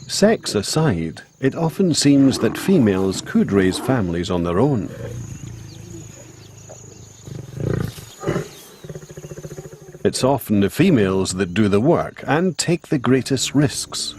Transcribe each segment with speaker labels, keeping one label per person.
Speaker 1: Sex aside, it often seems that females could raise families on their own. It's often the females that do the work and take the greatest risks.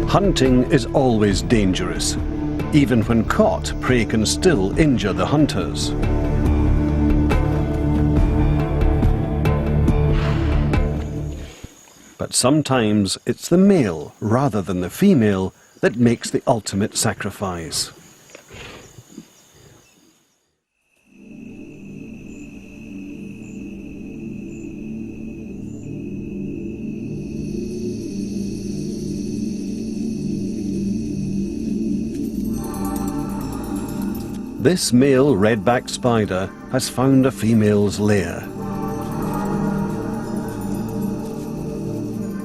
Speaker 1: Hunting is always dangerous. Even when caught, prey can still injure the hunters. But sometimes it's the male, rather than the female, that makes the ultimate sacrifice. This male redback spider has found a female's lair.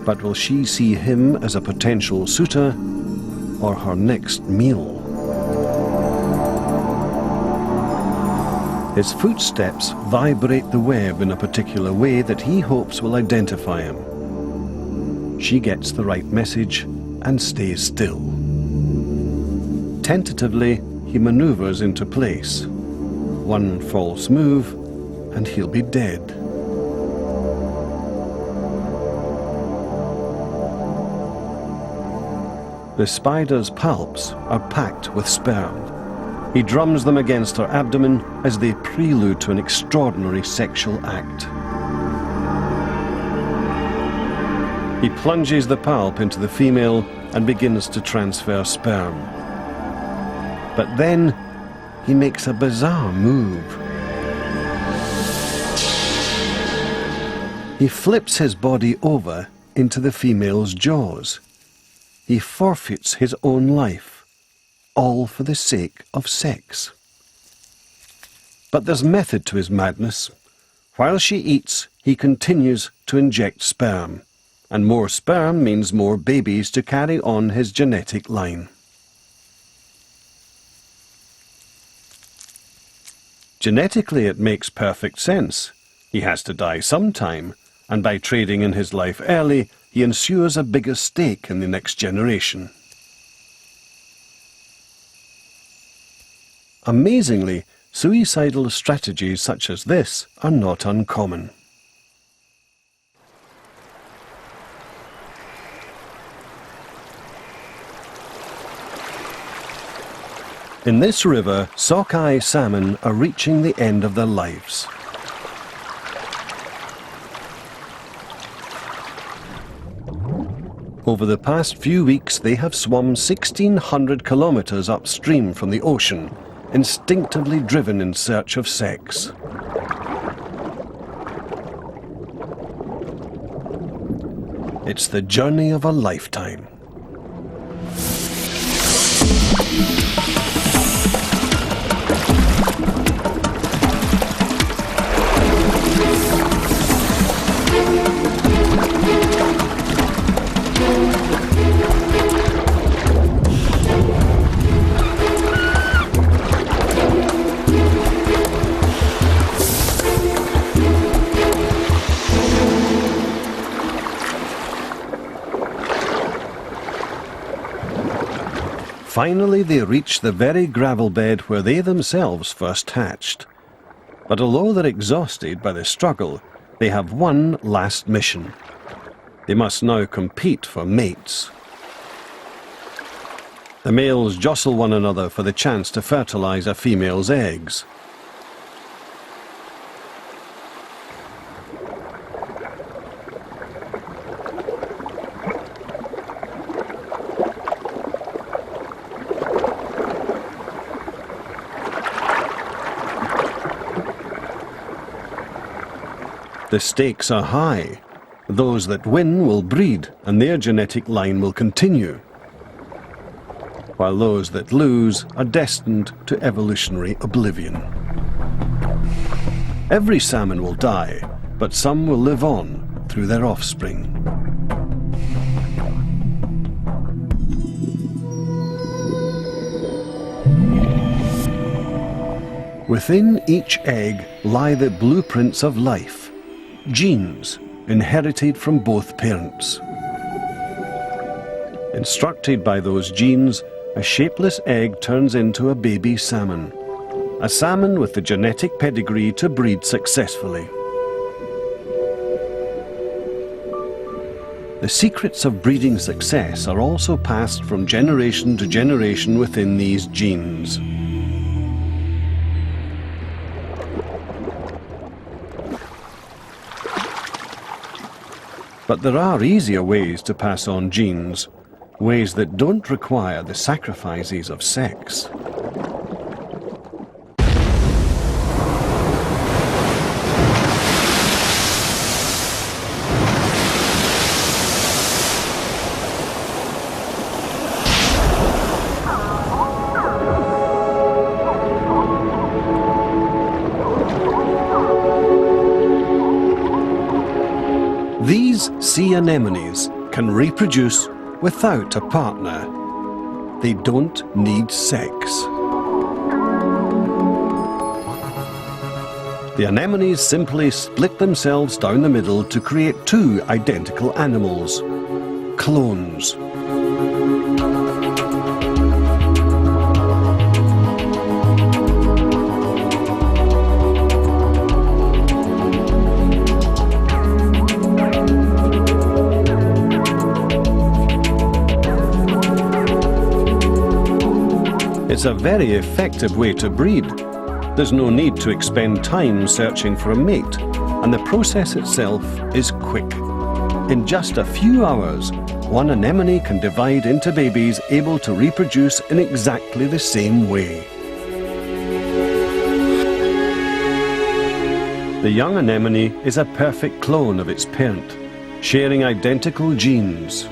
Speaker 1: But will she see him as a potential suitor or her next meal? His footsteps vibrate the web in a particular way that he hopes will identify him. She gets the right message and stays still. Tentatively, he maneuvers into place. One false move, and he'll be dead. The spider's palps are packed with sperm. He drums them against her abdomen as they prelude to an extraordinary sexual act. He plunges the palp into the female and begins to transfer sperm. But then, he makes a bizarre move. He flips his body over into the female's jaws. He forfeits his own life, all for the sake of sex. But there's method to his madness. While she eats, he continues to inject sperm. And more sperm means more babies to carry on his genetic line. Genetically, it makes perfect sense. He has to die sometime, and by trading in his life early, he ensures a bigger stake in the next generation. Amazingly, suicidal strategies such as this are not uncommon. In this river, sockeye salmon are reaching the end of their lives. Over the past few weeks, they have swum 1,600 kilometers upstream from the ocean, instinctively driven in search of sex. It's the journey of a lifetime. Finally, they reach the very gravel bed where they themselves first hatched. But although they're exhausted by the struggle, they have one last mission: They must now compete for mates. The males jostle one another for the chance to fertilize a female's eggs. The stakes are high. Those that win will breed, and their genetic line will continue, while those that lose are destined to evolutionary oblivion. Every salmon will die, but some will live on through their offspring. Within each egg lie the blueprints of life, genes inherited from both parents. Instructed by those genes, a shapeless egg turns into a baby salmon. A salmon with the genetic pedigree to breed successfully. The secrets of breeding success are also passed from generation to generation within these genes. But there are easier ways to pass on genes, ways that don't require the sacrifices of sex. These sea anemones can reproduce without a partner. They don't need sex. The anemones simply split themselves down the middle to create two identical animals, clones. It's a very effective way to breed. There's no need to expend time searching for a mate, and the process itself is quick. In just a few hours, one anemone can divide into babies able to reproduce in exactly the same way. The young anemone is a perfect clone of its parent, sharing identical genes.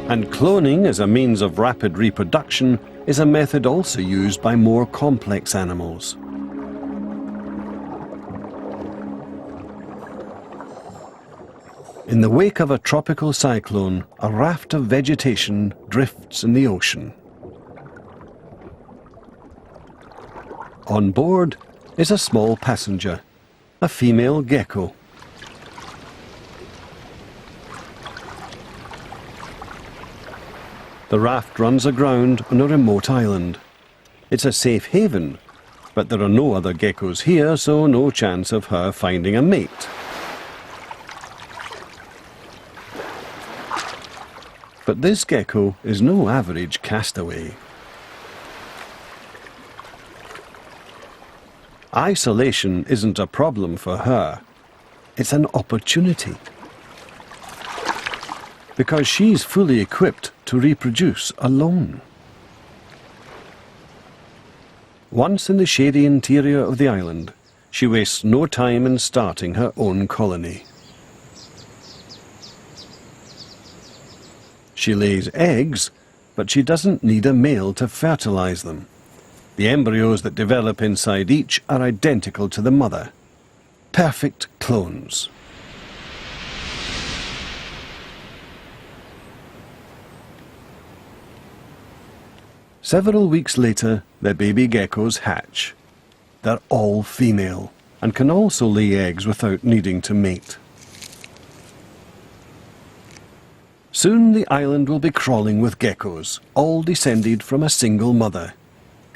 Speaker 1: And cloning as a means of rapid reproduction is a method also used by more complex animals. In the wake of a tropical cyclone, a raft of vegetation drifts in the ocean. On board is a small passenger, a female gecko. The raft runs aground on a remote island. It's a safe haven, but there are no other geckos here, so no chance of her finding a mate. But this gecko is no average castaway. Isolation isn't a problem for her. It's an opportunity. Because she's fully equipped to reproduce alone. Once in the shady interior of the island, she wastes no time in starting her own colony. She lays eggs, but she doesn't need a male to fertilize them. The embryos that develop inside each are identical to the mother. Perfect clones. Several weeks later, the baby geckos hatch. They're all female and can also lay eggs without needing to mate. Soon the island will be crawling with geckos, all descended from a single mother.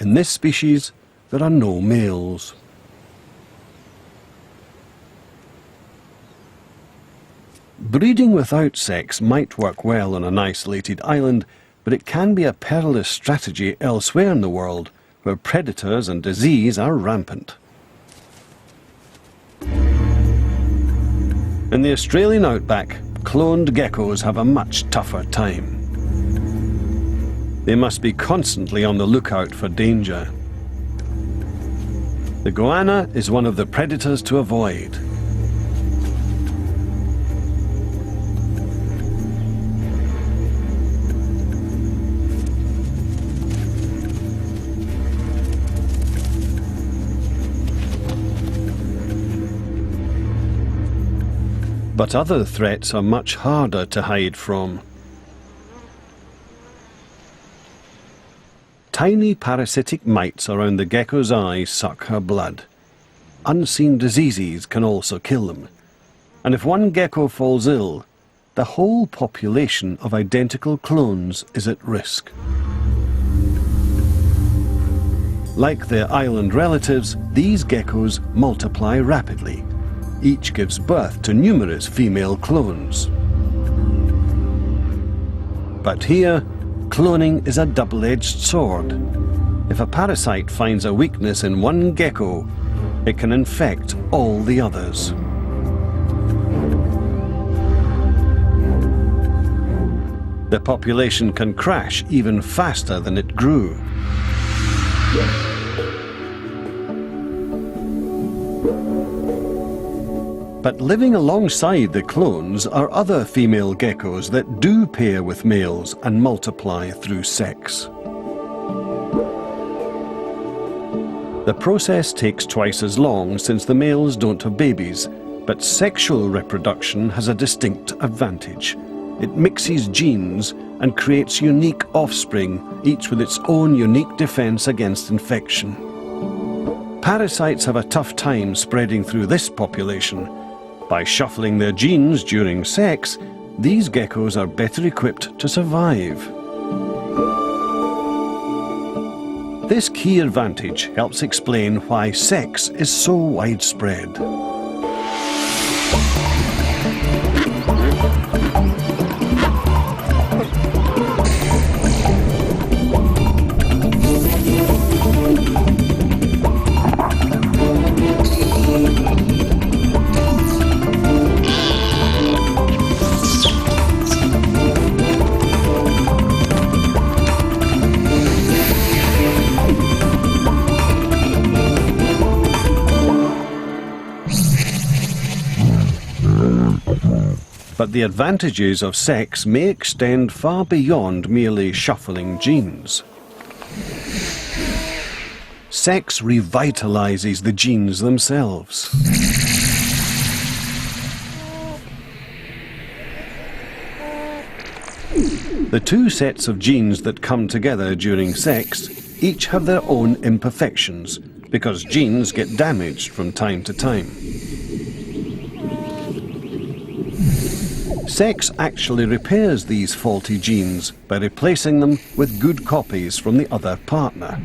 Speaker 1: In this species, there are no males. Breeding without sex might work well on an isolated island, but it can be a perilous strategy elsewhere in the world, where predators and disease are rampant. In the Australian outback, cloned geckos have a much tougher time. They must be constantly on the lookout for danger. The goanna is one of the predators to avoid. But other threats are much harder to hide from. Tiny parasitic mites around the gecko's eyes suck her blood. Unseen diseases can also kill them. And if one gecko falls ill, the whole population of identical clones is at risk. Like their island relatives, these geckos multiply rapidly. Each gives birth to numerous female clones. But here, cloning is a double-edged sword. If a parasite finds a weakness in one gecko, it can infect all the others. The population can crash even faster than it grew. But living alongside the clones are other female geckos that do pair with males and multiply through sex. The process takes twice as long since the males don't have babies, but sexual reproduction has a distinct advantage. It mixes genes and creates unique offspring, each with its own unique defense against infection. Parasites have a tough time spreading through this population. By shuffling their genes during sex, these geckos are better equipped to survive. This key advantage helps explain why sex is so widespread. But the advantages of sex may extend far beyond merely shuffling genes. Sex revitalizes the genes themselves. The two sets of genes that come together during sex each have their own imperfections, because genes get damaged from time to time. Sex actually repairs these faulty genes by replacing them with good copies from the other partner.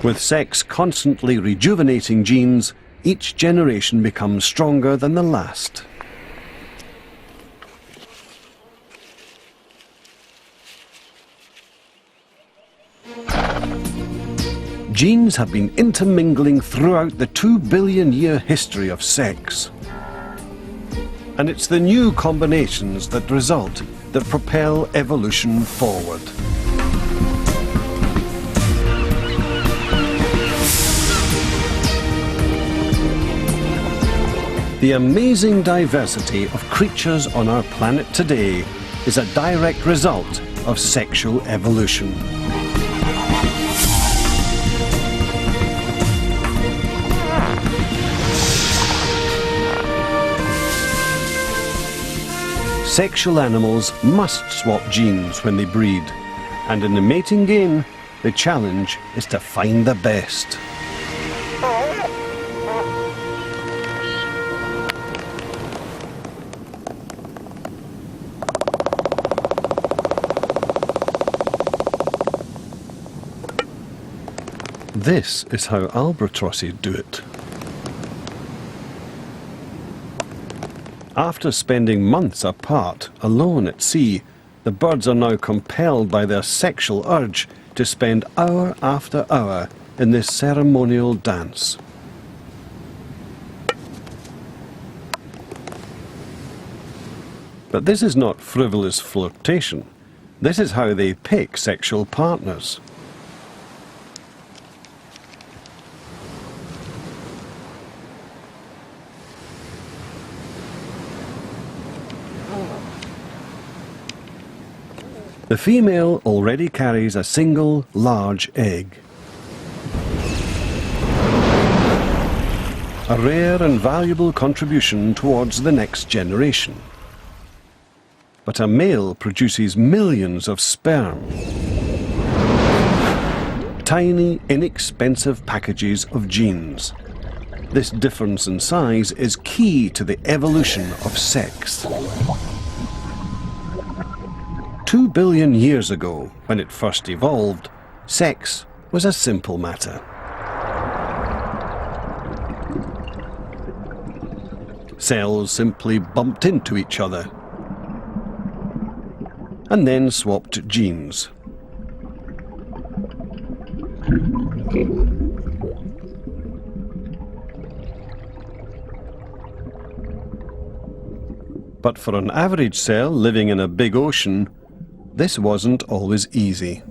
Speaker 1: With sex constantly rejuvenating genes, each generation becomes stronger than the last. Genes have been intermingling throughout the 2-billion-year history of sex. And it's the new combinations that result that propel evolution forward. The amazing diversity of creatures on our planet today is a direct result of sexual evolution. Sexual animals must swap genes when they breed, and in the mating game, the challenge is to find the best. This is how albatrosses do it. After spending months apart, alone at sea, the birds are now compelled by their sexual urge to spend hour after hour in this ceremonial dance. But this is not frivolous flirtation. This is how they pick sexual partners. The female already carries a single large egg. A rare and valuable contribution towards the next generation. But a male produces millions of sperm. Tiny, inexpensive packages of genes. This difference in size is key to the evolution of sex. 2 billion years ago, when it first evolved, sex was a simple matter. Cells simply bumped into each other and then swapped genes. But for an average cell living in a big ocean, this wasn't always easy.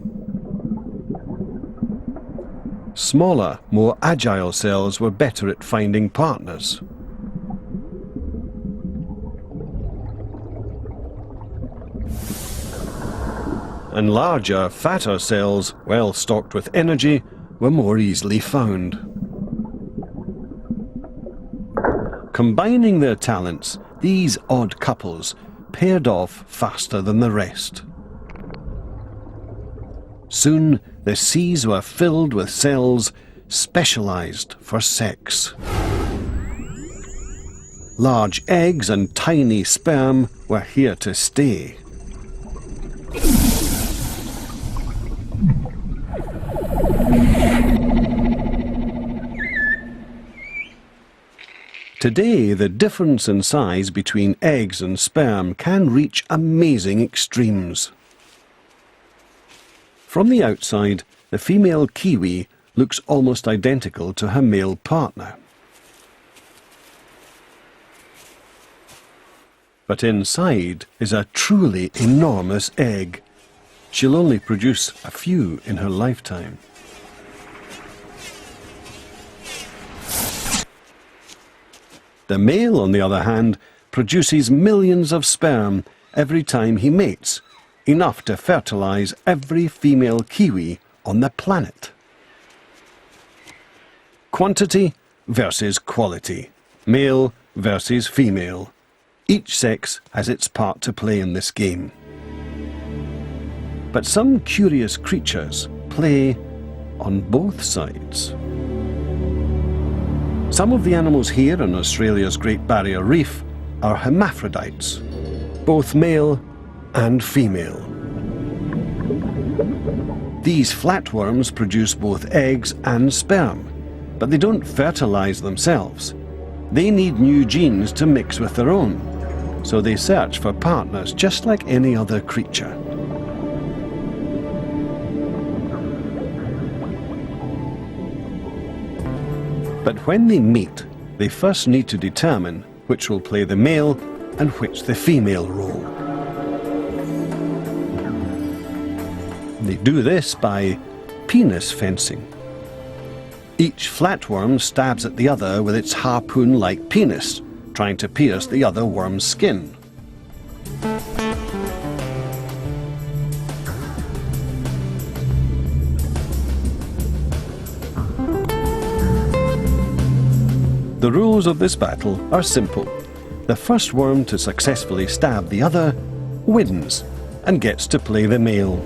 Speaker 1: Smaller, more agile cells were better at finding partners. And larger, fatter cells, well stocked with energy, were more easily found. Combining their talents, these odd couples paired off faster than the rest. Soon, the seas were filled with cells specialized for sex. Large eggs and tiny sperm were here to stay. Today, the difference in size between eggs and sperm can reach amazing extremes. From the outside, the female kiwi looks almost identical to her male partner. But inside is a truly enormous egg. She'll only produce a few in her lifetime. The male, on the other hand, produces millions of sperm every time he mates, enough to fertilize every female kiwi on the planet. Quantity versus quality. Male versus female. Each sex has its part to play in this game. But some curious creatures play on both sides. Some of the animals here in Australia's Great Barrier Reef are hermaphrodites, both male and female. These flatworms produce both eggs and sperm, but they don't fertilize themselves. They need new genes to mix with their own, so they search for partners just like any other creature. But when they meet, they first need to determine which will play the male and which the female role. They do this by penis fencing. Each flatworm stabs at the other with its harpoon-like penis, trying to pierce the other worm's skin. The rules of this battle are simple. The first worm to successfully stab the other wins and gets to play the male.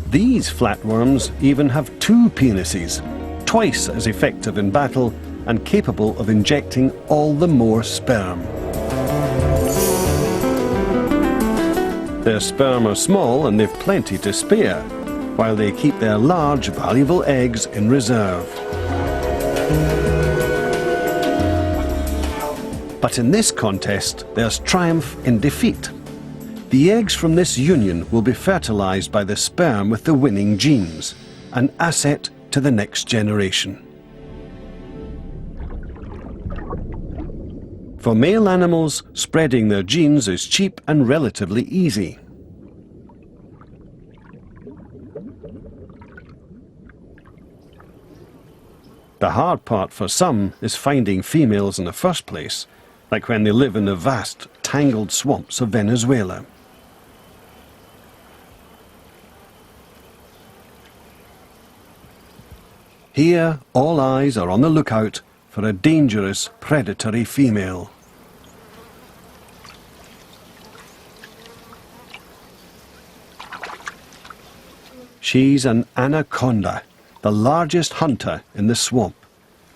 Speaker 1: These flatworms even have two penises, twice as effective in battle and capable of injecting all the more sperm. Their sperm are small and they've plenty to spare, while they keep their large, valuable eggs in reserve. But in this contest, there's triumph in defeat. The eggs from this union will be fertilized by the sperm with the winning genes, an asset to the next generation. For male animals, spreading their genes is cheap and relatively easy. The hard part for some is finding females in the first place, like when they live in the vast, tangled swamps of Venezuela. Here, all eyes are on the lookout for a dangerous, predatory female. She's an anaconda, the largest hunter in the swamp.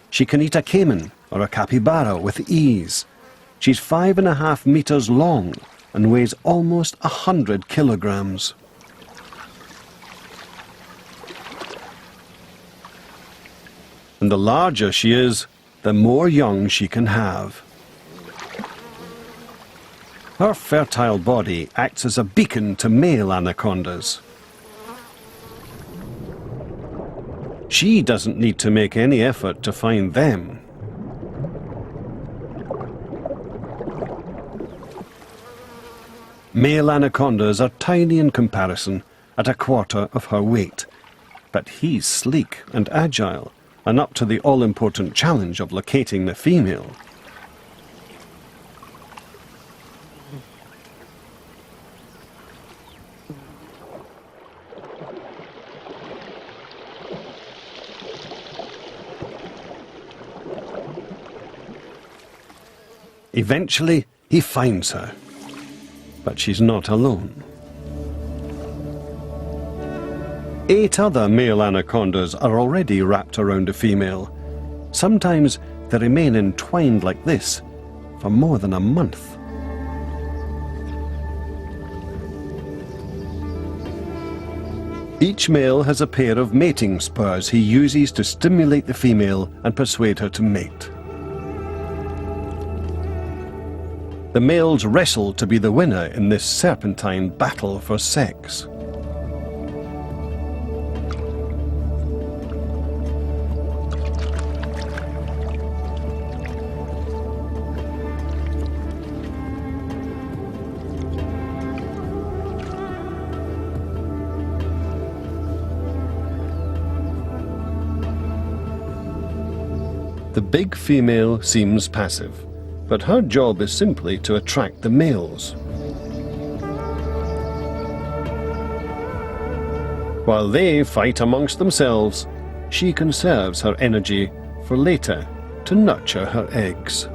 Speaker 1: She can eat a caiman or a capybara with ease. She's 5.5 meters long and weighs almost 100 kilograms. And the larger she is, the more young she can have. Her fertile body acts as a beacon to male anacondas. She doesn't need to make any effort to find them. Male anacondas are tiny in comparison, at 1/4 of her weight. But he's sleek and agile, and up to the all-important challenge of locating the female. Eventually, he finds her. But she's not alone. 8 other male anacondas are already wrapped around a female. Sometimes they remain entwined like this for more than a month. Each male has a pair of mating spurs he uses to stimulate the female and persuade her to mate. The males wrestle to be the winner in this serpentine battle for sex. The big female seems passive, but her job is simply to attract the males. While they fight amongst themselves, she conserves her energy for later to nurture her eggs.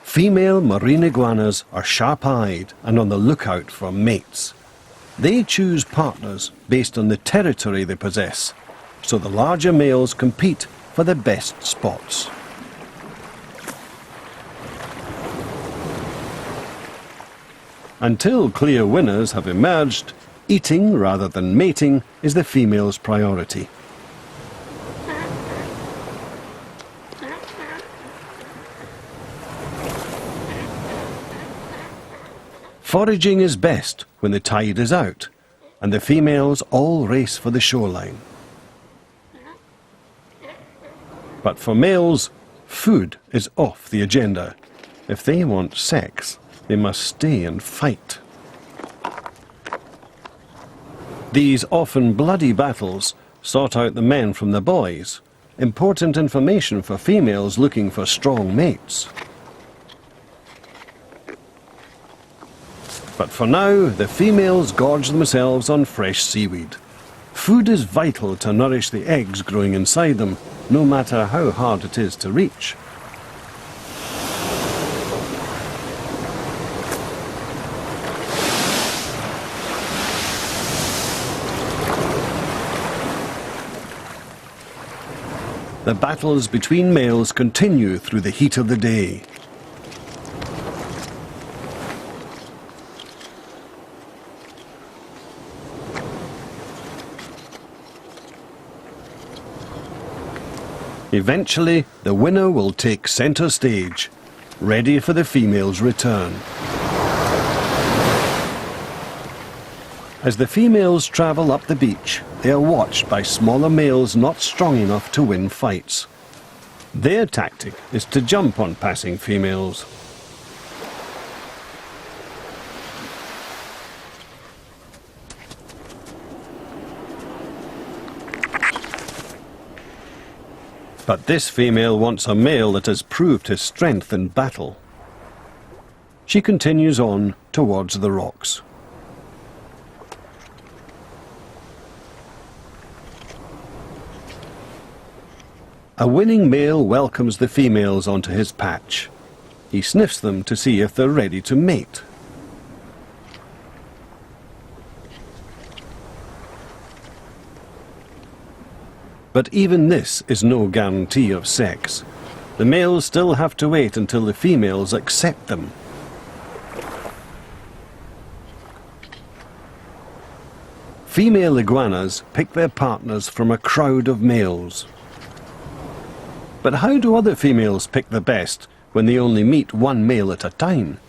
Speaker 1: Female marine iguanas are sharp-eyed and on the lookout for mates. They choose partners based on the territory they possess, so the larger males compete for the best spots. Until clear winners have emerged, eating rather than mating is the female's priority. Foraging is best when the tide is out, and the females all race for the shoreline. But for males, food is off the agenda. If they want sex, they must stay and fight. These often bloody battles sort out the men from the boys, important information for females looking for strong mates. But for now, the females gorge themselves on fresh seaweed. Food is vital to nourish the eggs growing inside them, no matter how hard it is to reach. The battles between males continue through the heat of the day. Eventually, the winner will take centre stage, ready for the female's return. As the females travel up the beach, they are watched by smaller males not strong enough to win fights. Their tactic is to jump on passing females. But this female wants a male that has proved his strength in battle. She continues on towards the rocks. A winning male welcomes the females onto his patch. He sniffs them to see if they're ready to mate. But even this is no guarantee of sex. The males still have to wait until the females accept them. Female iguanas pick their partners from a crowd of males. But how do other females pick the best when they only meet one male at a time?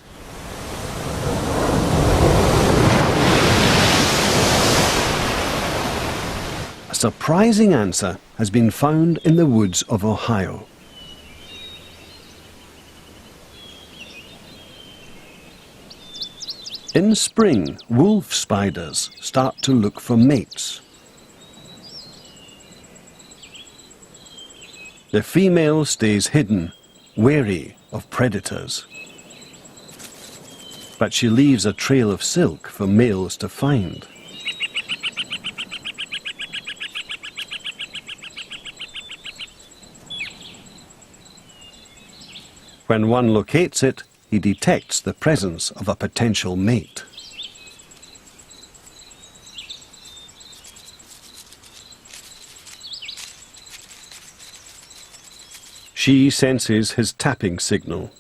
Speaker 1: A surprising answer has been found in the woods of Ohio. In spring, wolf spiders start to look for mates. The female stays hidden, wary of predators. But she leaves a trail of silk for males to find. When one locates it, he detects the presence of a potential mate. She senses his tapping signal.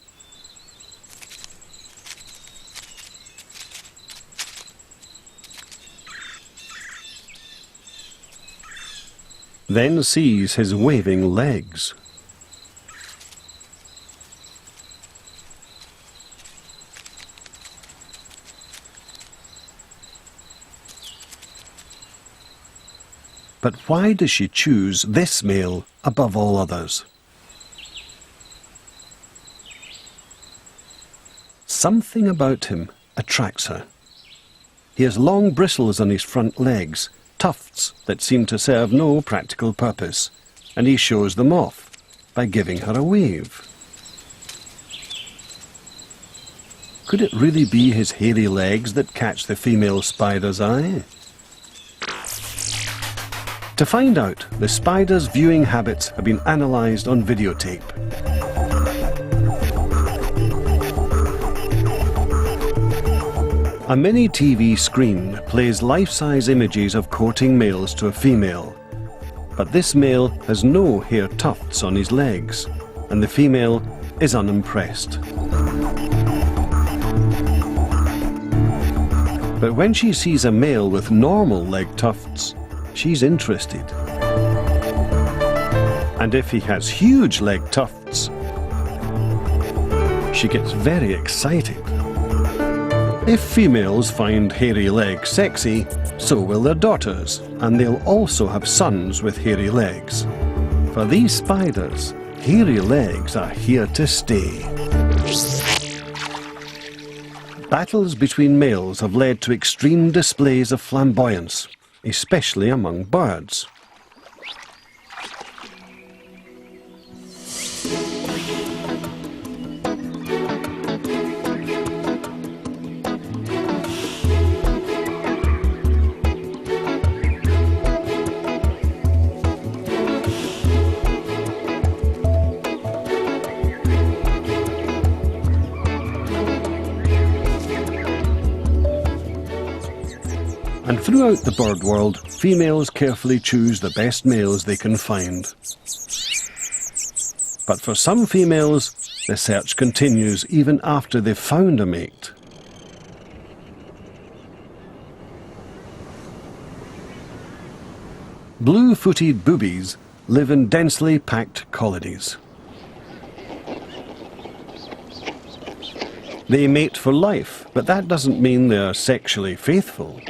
Speaker 1: Then sees his waving legs. But why does she choose this male above all others? Something about him attracts her. He has long bristles on his front legs, tufts that seem to serve no practical purpose, and he shows them off by giving her a wave. Could it really be his hairy legs that catch the female spider's eye? To find out, the spider's viewing habits have been analysed on videotape. A mini TV screen plays life-size images of courting males to a female. But this male has no hair tufts on his legs, and the female is unimpressed. But when she sees a male with normal leg tufts, she's interested. And if he has huge leg tufts, she gets very excited. If females find hairy legs sexy, so will their daughters, and they'll also have sons with hairy legs. For these spiders, hairy legs are here to stay. Battles between males have led to extreme displays of flamboyance, especially among birds. And throughout the bird world, females carefully choose the best males they can find. But for some females, the search continues even after they've found a mate. Blue-footed boobies live in densely packed colonies. They mate for life, but that doesn't mean they're sexually faithful.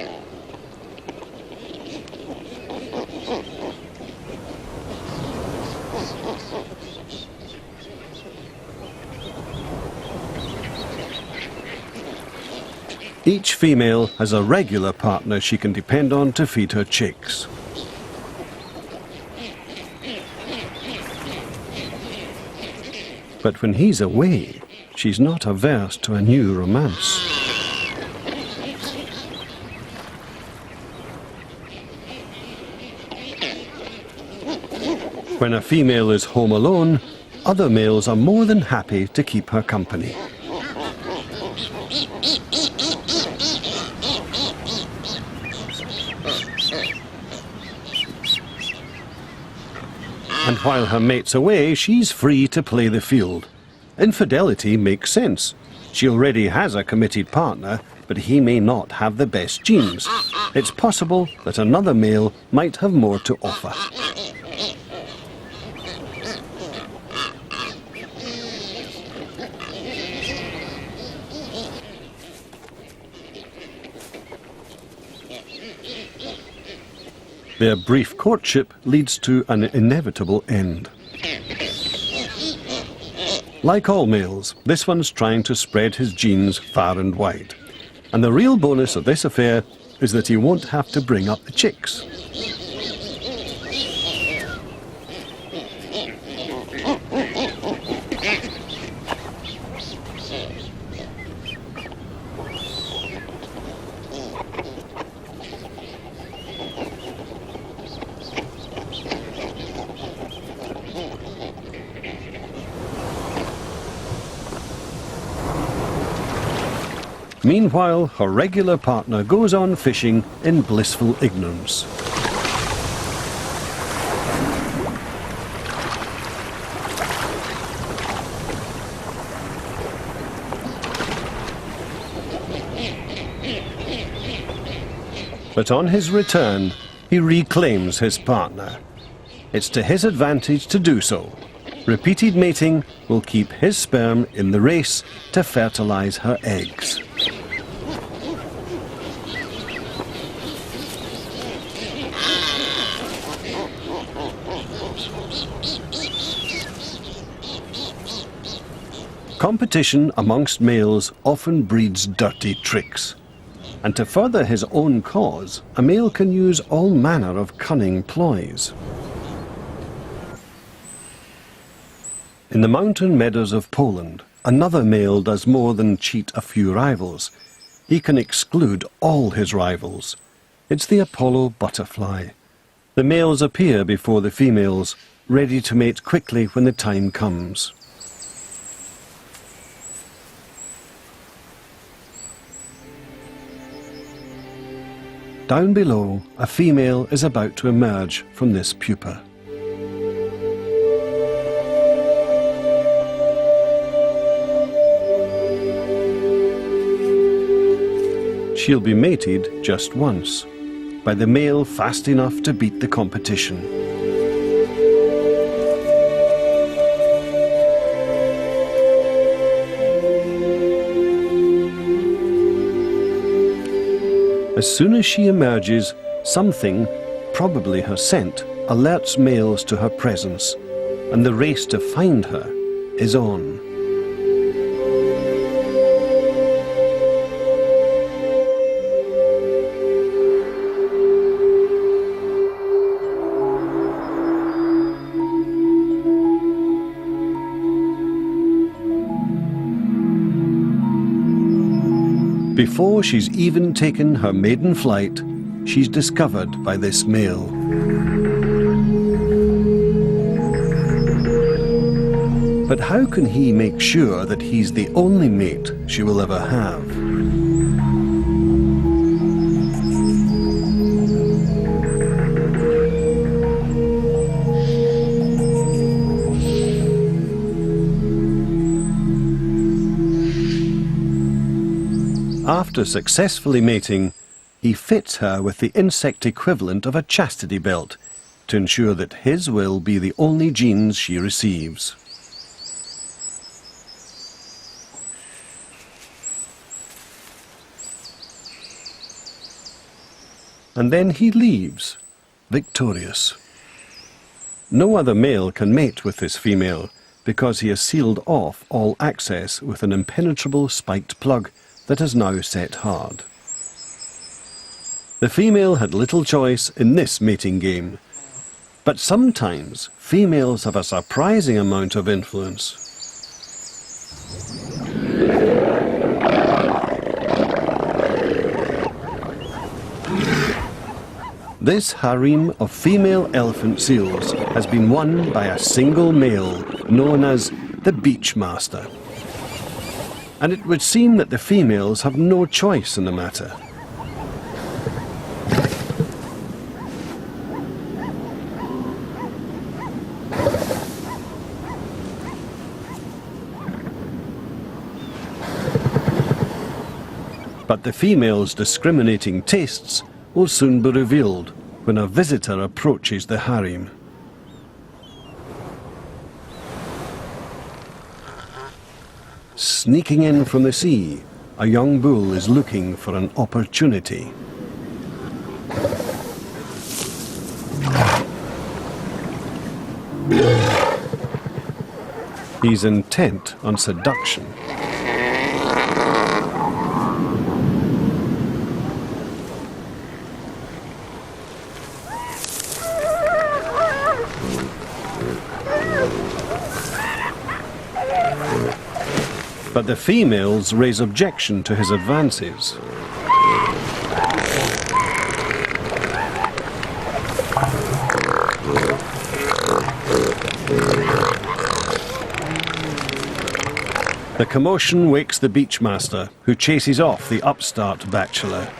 Speaker 1: Each female has a regular partner she can depend on to feed her chicks. But when he's away, she's not averse to a new romance. When a female is home alone, other males are more than happy to keep her company. And while her mate's away, she's free to play the field. Infidelity makes sense. She already has a committed partner, but he may not have the best genes. It's possible that another male might have more to offer. Their brief courtship leads to an inevitable end. Like all males, this one's trying to spread his genes far and wide. And the real bonus of this affair is that he won't have to bring up the chicks. Meanwhile, her regular partner goes on fishing in blissful ignorance. But on his return, he reclaims his partner. It's to his advantage to do so. Repeated mating will keep his sperm in the race to fertilize her eggs. Competition amongst males often breeds dirty tricks. And to further his own cause, a male can use all manner of cunning ploys. In the mountain meadows of Poland, another male does more than cheat a few rivals. He can exclude all his rivals. It's the Apollo butterfly. The males appear before the females, ready to mate quickly when the time comes. Down below, a female is about to emerge from this pupa. She'll be mated just once, by the male fast enough to beat the competition. As soon as she emerges, something, probably her scent, alerts males to her presence, and the race to find her is on. Before she's even taken her maiden flight, she's discovered by this male. But how can he make sure that he's the only mate she will ever have? After successfully mating, he fits her with the insect equivalent of a chastity belt to ensure that his will be the only genes she receives. And then he leaves, victorious. No other male can mate with this female because he has sealed off all access with an impenetrable spiked plug that is now set hard. The female had little choice in this mating game, but sometimes females have a surprising amount of influence. This harem of female elephant seals has been won by a single male known as the beach master. And it would seem that the females have no choice in the matter. But the female's discriminating tastes will soon be revealed when a visitor approaches the harem. Sneaking in from the sea, a young bull is looking for an opportunity. He's intent on seduction. But the females raise objection to his advances. The commotion wakes the beach master, who chases off the upstart bachelor.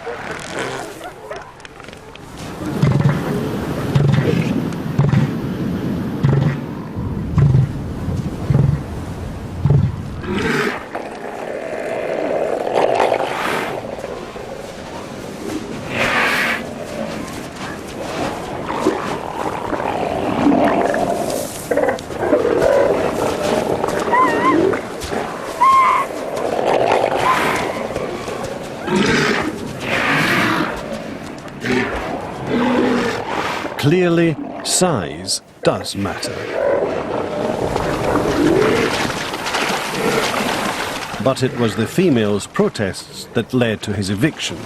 Speaker 1: Clearly, size does matter. But it was the female's protests that led to his eviction.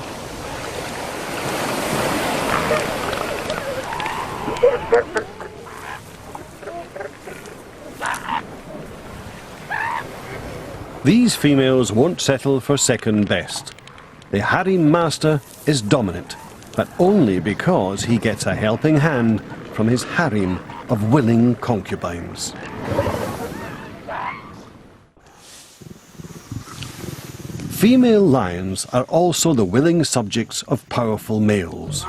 Speaker 1: These females won't settle for second best. The harem master is dominant, but only because he gets a helping hand from his harem of willing concubines. Female lions are also the willing subjects of powerful males.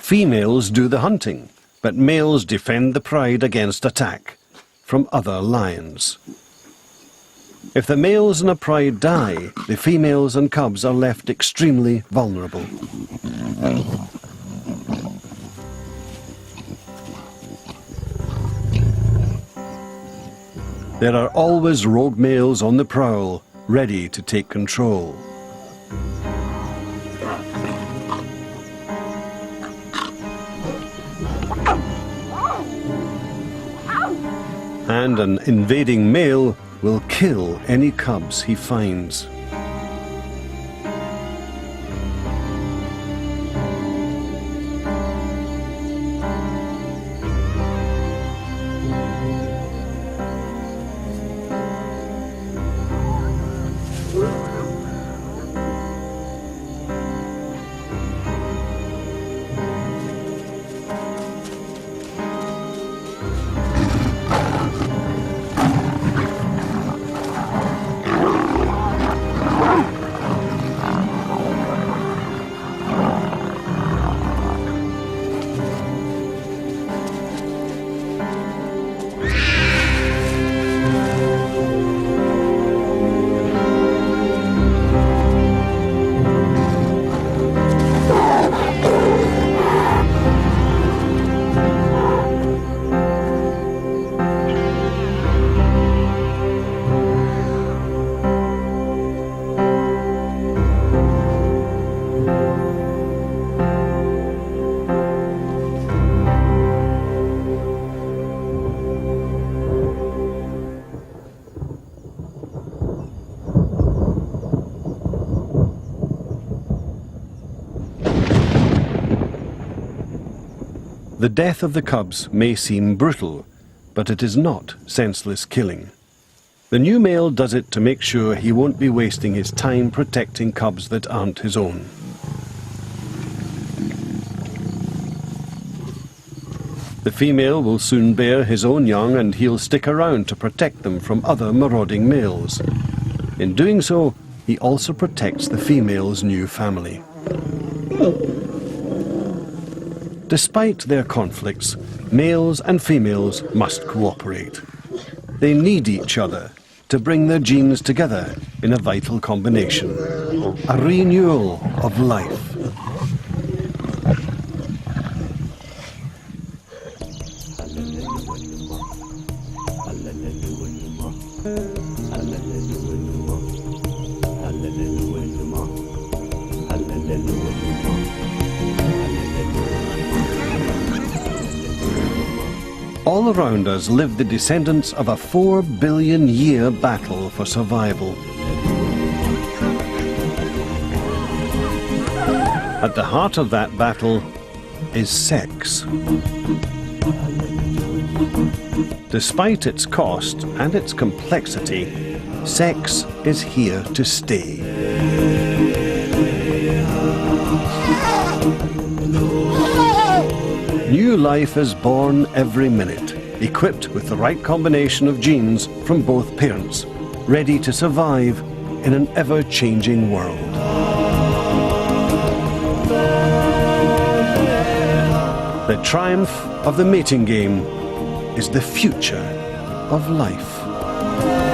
Speaker 1: Females do the hunting, but males defend the pride against attack from other lions. If the males in a pride die, the females and cubs are left extremely vulnerable. There are always rogue males on the prowl, ready to take control. And an invading male will kill any cubs he finds. The death of the cubs may seem brutal, but it is not senseless killing. The new male does it to make sure he won't be wasting his time protecting cubs that aren't his own. The female will soon bear his own young, and he'll stick around to protect them from other marauding males. In doing so, he also protects the female's new family. Despite their conflicts, males and females must cooperate. They need each other to bring their genes together in a vital combination, a renewal of life. All around us live the descendants of a 4 billion year battle for survival. At the heart of that battle is sex. Despite its cost and its complexity, sex is here to stay. New life is born every minute, equipped with the right combination of genes from both parents, ready to survive in an ever-changing world. The triumph of the mating game is the future of life.